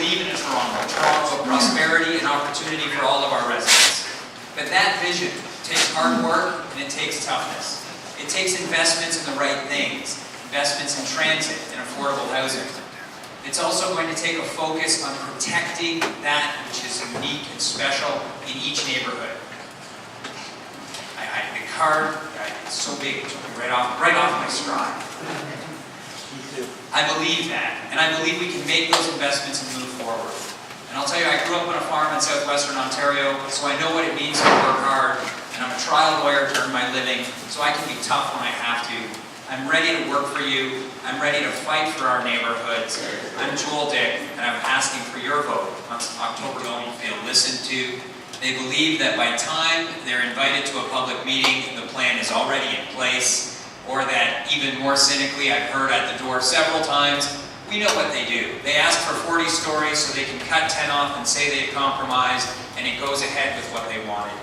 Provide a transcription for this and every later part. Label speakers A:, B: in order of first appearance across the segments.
A: believe in a Toronto of prosperity and opportunity for all of our residents. But that vision takes hard work and it takes toughness. It takes investments in the right things, investments in transit and affordable housing. It's also going to take a focus on protecting that which is unique and special in each neighborhood. The card, it's so big, it took me right off my stride. I believe that, and I believe we can make those investments and move forward. And I'll tell you, I grew up on a farm in southwestern Ontario, so I know what it means to work hard, and I'm a trial lawyer to earn my living, so I can be tough when I have to. I'm ready to work for you. I'm ready to fight for our neighborhoods. I'm Joel Dick, and I'm asking for your vote on October going to feel listened to. They believe that by time they're invited to a public meeting, the plan is already in place, or that, even more cynically, I've heard at the door several times, we know what they do. They ask for 40 stories so they can cut 10 off and say they've compromised, and it goes ahead with what they wanted.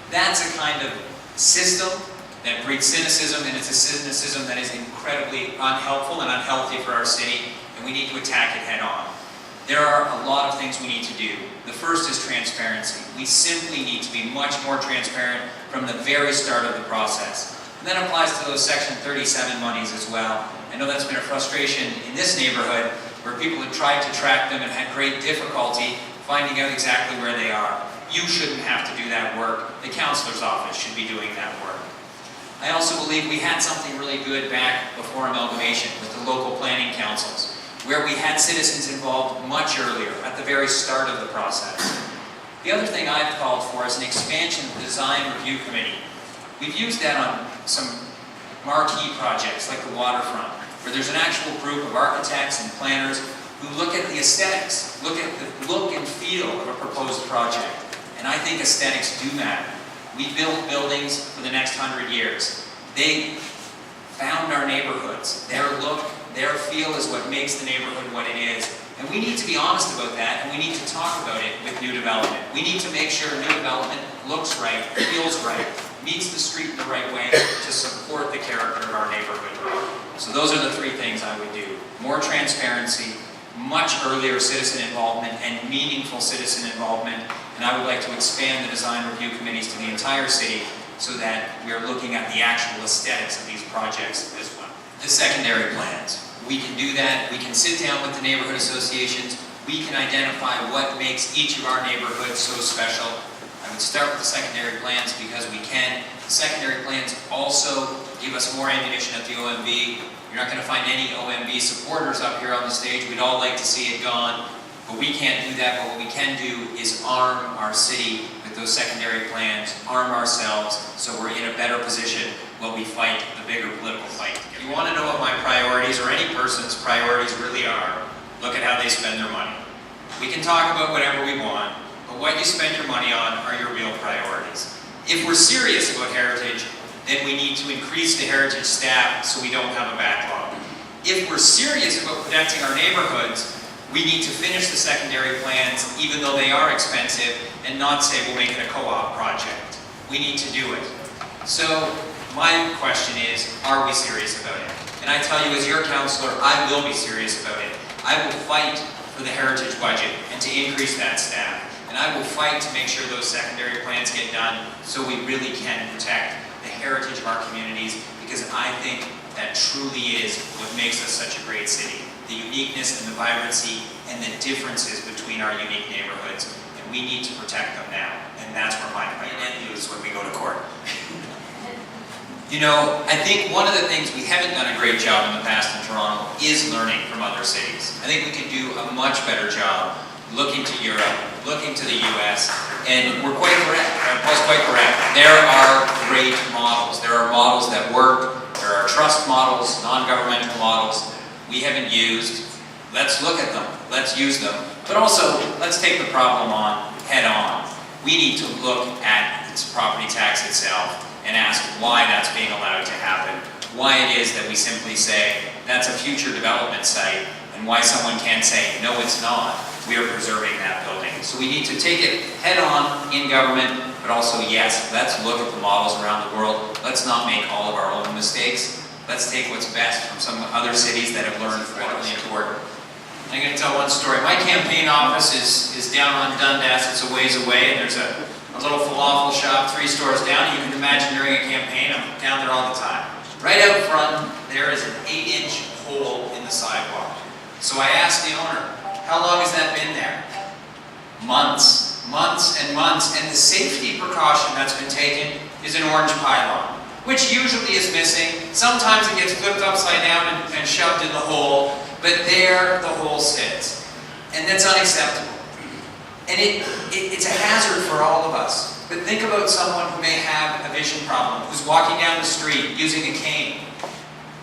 A: That's a kind of system that breeds cynicism, and it's a cynicism that is incredibly unhelpful and unhealthy for our city, and we need to attack it head on. There are a lot of things we need to do. The first is transparency. We simply need to be much more transparent from the very start of the process. And that applies to those Section 37 monies as well. I know that's been a frustration in this neighborhood where people have tried to track them and had great difficulty finding out exactly where they are. You shouldn't have to do that work. The councillor's office should be doing that work. I also believe we had something really good back before amalgamation with the local planning councils, where we had citizens involved much earlier, at the very start of the process. The other thing I've called for is an expansion of the design review committee. We've used that on some marquee projects like the waterfront, where there's an actual group of architects and planners who look at the aesthetics, look at the look and feel of a proposed project. And I think aesthetics do matter. We build buildings for the next 100 years. They found our neighborhoods. Their look, their feel is what makes the neighborhood what it is. And we need to be honest about that, and we need to talk about it with new development. We need to make sure new development looks right, feels right, meets the street in the right way to support the character of our neighborhood. So those are the three things I would do. More transparency, much earlier citizen involvement, and meaningful citizen involvement. And I would like to expand the design review committees to the entire city so that we are looking at the actual aesthetics of these projects as well. The secondary plans. We can do that. We can sit down with the neighborhood associations. We can identify what makes each of our neighborhoods so special. I would start with the secondary plans because we can. The secondary plans also give us more ammunition at the OMB. You're not going to find any OMB supporters up here on the stage. We'd all like to see it gone, but we can't do that. But what we can do is arm our city with those secondary plans, arm ourselves so we're in a better position while we fight the bigger political fight. If you want to know what my priorities or any person's priorities really are, look at how they spend their money. We can talk about whatever we want, but what you spend your money on are your real priorities. If we're serious about heritage, then we need to increase the heritage staff so we don't have a backlog. If we're serious about protecting our neighborhoods, we need to finish the secondary plans, even though they are expensive, and not say we'll make it a co-op project. We need to do it. So my question is, are we serious about it? And I tell you, as your councillor, I will be serious about it. I will fight for the heritage budget and to increase that staff. And I will fight to make sure those secondary plans get done so we really can protect the heritage of our communities, because I think that truly is what makes us such a great city. The uniqueness and the vibrancy and the differences between our unique neighborhoods. And we need to protect them now. And that's where my priority is when we go to court. You know, I think one of the things we haven't done a great job in the past in Toronto is learning from other cities. I think we could do a much better job looking to Europe, looking to the US, and we're quite correct. I was quite correct. There are great models. There are models that work. There are trust models, non-governmental models we haven't used. Let's look at them. Let's use them. But also, let's take the problem on head on. We need to look at its property tax itself and ask why that's being allowed to happen. Why it is that we simply say that's a future development site, and why someone can't say, no, it's not. We are preserving that building. So we need to take it head on in government, but also, yes, let's look at the models around the world. Let's not make all of our own mistakes. Let's take what's best from some other cities that have learned incredibly important.
B: I'm going to tell one story. My campaign office is down on Dundas. It's a ways away, and there's a little falafel shop 3 stores down. You can imagine during a campaign, I'm down there all the time. Right out front, there is an 8-inch hole in the sidewalk. So I asked the owner, how long has that been there? Months, months and months. And the safety precaution that's been taken is an orange pylon, which usually is missing. Sometimes it gets flipped upside down and shoved in the hole, but there the hole sits. And that's unacceptable. And it's a hazard for all of us. But think about someone who may have a vision problem, who's walking down the street using a cane.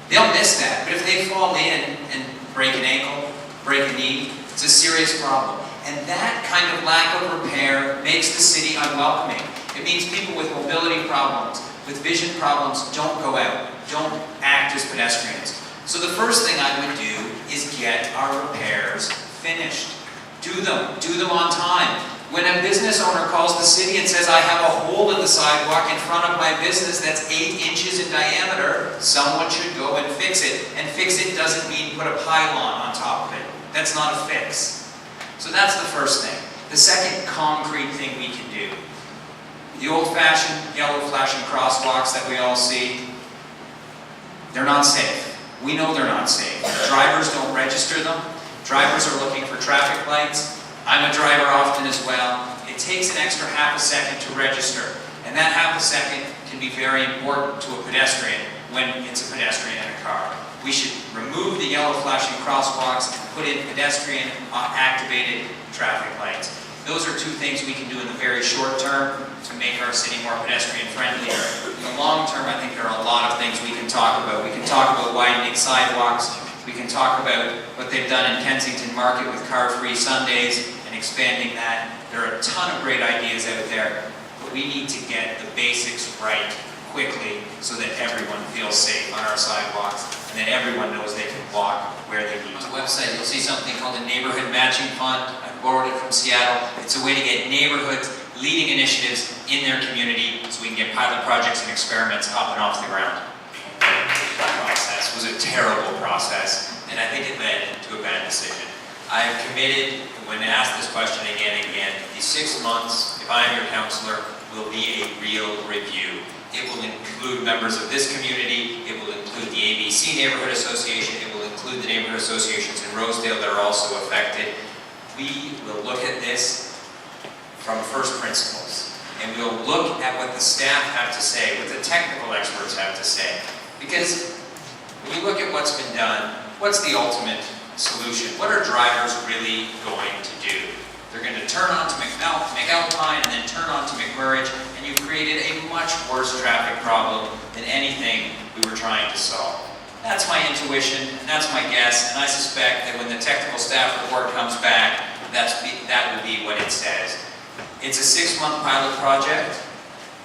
B: They'll miss that, but if they fall in and break an ankle, break a knee, it's a serious problem. And that kind of lack of repair makes the city unwelcoming. It means people with mobility problems, with vision problems, don't go out, don't act as pedestrians. So the first thing I would do is get our repairs finished. Do them on time. When a business owner calls the city and says, I have a hole in the sidewalk in front of my business that's 8 inches in diameter, someone should go and fix it. And fix it doesn't mean put a pylon on top of it. That's not a fix. So that's the first thing. The second concrete thing we can do. The old-fashioned yellow flashing crosswalks that we all see, they're not safe. We know they're not safe. Drivers don't register them. Drivers are looking for traffic lights. I'm a driver often as well. It takes an extra half a second to register, and that half a second can be very important to a pedestrian when it's a pedestrian in a car. We should remove the yellow flashing crosswalks and put in pedestrian activated traffic lights. Those are 2 things we can do in the very short term to make our city more pedestrian friendly. In the long term, I think there are a lot of things we can talk about. We can talk about widening sidewalks. We can talk about what they've done in Kensington Market with car-free Sundays and expanding that. There are a ton of great ideas out there, but we need to get the basics right quickly so that everyone feels safe on our sidewalks and that everyone knows they can walk where they need to. On the website, you'll see something called the Neighborhood Matching Fund. I borrowed it from Seattle. It's a way to get neighborhoods leading initiatives in their community so we can get pilot projects and experiments up and off the ground. Process was a terrible process, and I think it led to a bad decision. I have committed, when asked this question again and again, these 6 months, if I am your counselor, will be a real review. It will include members of this community, it will include the ABC Neighborhood Association, it will include the neighborhood associations in Rosedale that are also affected. We will look at this from first principles, and we'll look at what the staff have to say, what the technical experts have to say. Because when you look at what's been done, what's the ultimate solution? What are drivers really going to do? They're going to turn onto McAlpine and then turn onto McMurridge, and you've created a much worse traffic problem than anything we were trying to solve. That's my intuition, and that's my guess, and I suspect that when the technical staff report comes back, that will be what it says. It's a 6-month pilot project.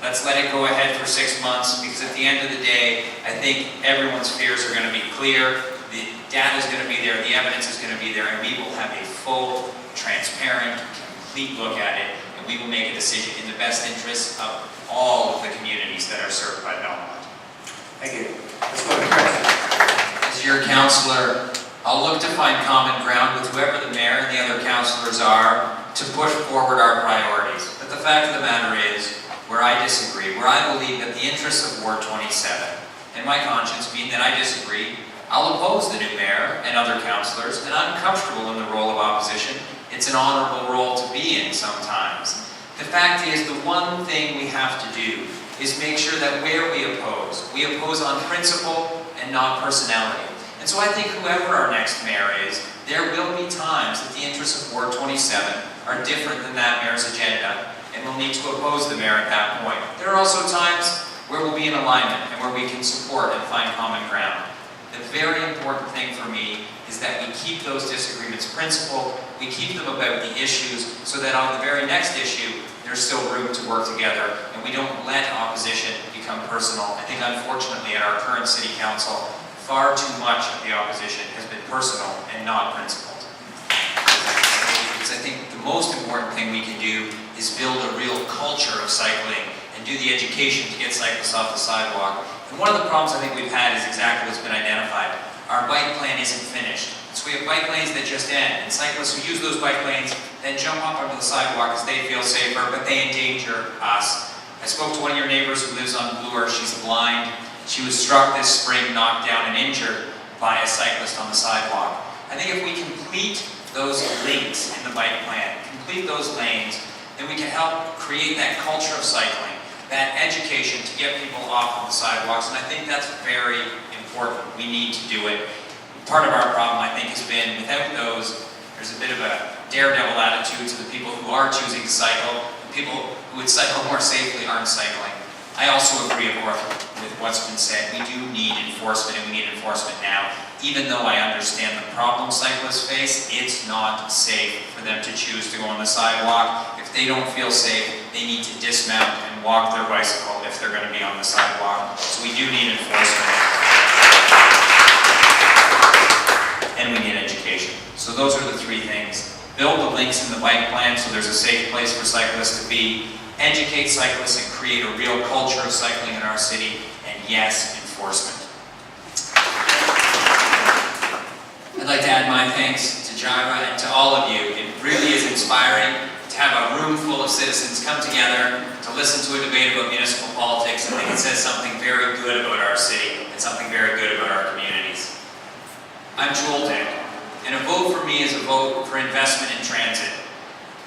B: Let's let it go ahead for 6 months, because at the end of the day, I think everyone's fears are going to be clear, the data is going to be there, the evidence is going to be there, and we will have a full, transparent, complete look at it, and we will make a decision in the best interest of all of the communities that are served by Belmont.
C: Thank you. Let's go to Chris.
B: As your counselor, I'll look to find common ground with whoever the mayor and the other counselors are to push forward our priorities. But the fact of the matter is, where I disagree, where I believe that the interests of Ward 27 and my conscience mean that I disagree, I'll oppose the new mayor and other councillors, and I'm comfortable in the role of opposition. It's an honorable role to be in sometimes. The fact is, the one thing we have to do is make sure that where we oppose on principle and not personality. And so I think whoever our next mayor is, there will be times that the interests of Ward 27 are different than that mayor's agenda, and we'll need to oppose the mayor at that point. There are also times where we'll be in alignment and where we can support and find common ground. The very important thing for me is that we keep those disagreements principled, we keep them about the issues, so that on the very next issue, there's still room to work together, and we don't let opposition become personal. I think unfortunately at our current city council, far too much of the opposition has been personal and not principled. Because I think the most important thing we can do is build a real culture of cycling and do the education to get cyclists off the sidewalk. And one of the problems I think we've had is exactly what's been identified. Our bike plan isn't finished. It's
A: So we have bike lanes that just end, and cyclists who use those bike lanes then jump up onto the sidewalk as they feel safer, but they endanger us. I spoke to one of your neighbors who lives on Bloor. She's blind. She was struck this spring, knocked down, and injured by a cyclist on the sidewalk. I think if we complete those links in the bike plan, complete those lanes, then we can help create that culture of cycling, that education to get people off of the sidewalks, and I think that's very important. We need to do it. Part of our problem, I think, has been without those, there's a bit of a daredevil attitude to the people who are choosing to cycle. The people who would cycle more safely aren't cycling. I also agree, of course, with what's been said. We do need enforcement, and we need enforcement now. Even though I understand the problem cyclists face, it's not safe for them to choose to go on the sidewalk. If they don't feel safe, they need to dismount and walk their bicycle if they're going to be on the sidewalk. So we do need enforcement. And we need education. So those are the three things. Build the links in the bike plan so there's a safe place for cyclists to be. Educate cyclists and create a real culture of cycling in our city. And yes, enforcement. I'd like to add my thanks to GYRA and to all of you. It really is inspiring to have a room full of citizens come together to listen to a debate about municipal politics. I think it says something very good about our city and something very good about our communities. I'm Joel Dick, and a vote for me is a vote for investment in transit.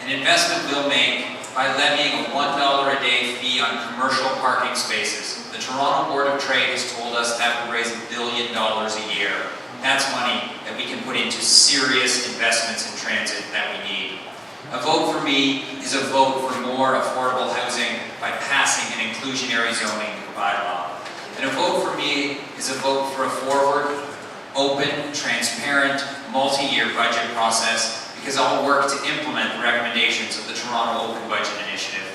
A: An investment we'll make by levying a $1 a day fee on commercial parking spaces. The Toronto Board of Trade has told us that would raise $1 billion a year. That's money that we can put into serious investments in transit that we need. A vote for me is a vote for more affordable housing by passing an inclusionary zoning bylaw. And a vote for me is a vote for a forward, open, transparent, multi-year budget process, because I'll work to implement the recommendations of the Toronto Open Budget Initiative.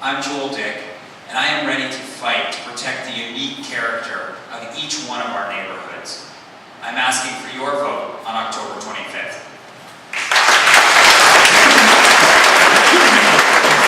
A: I'm Joel Dick, and I am ready to fight to protect the unique character of each one of our neighborhoods. I'm asking for your vote on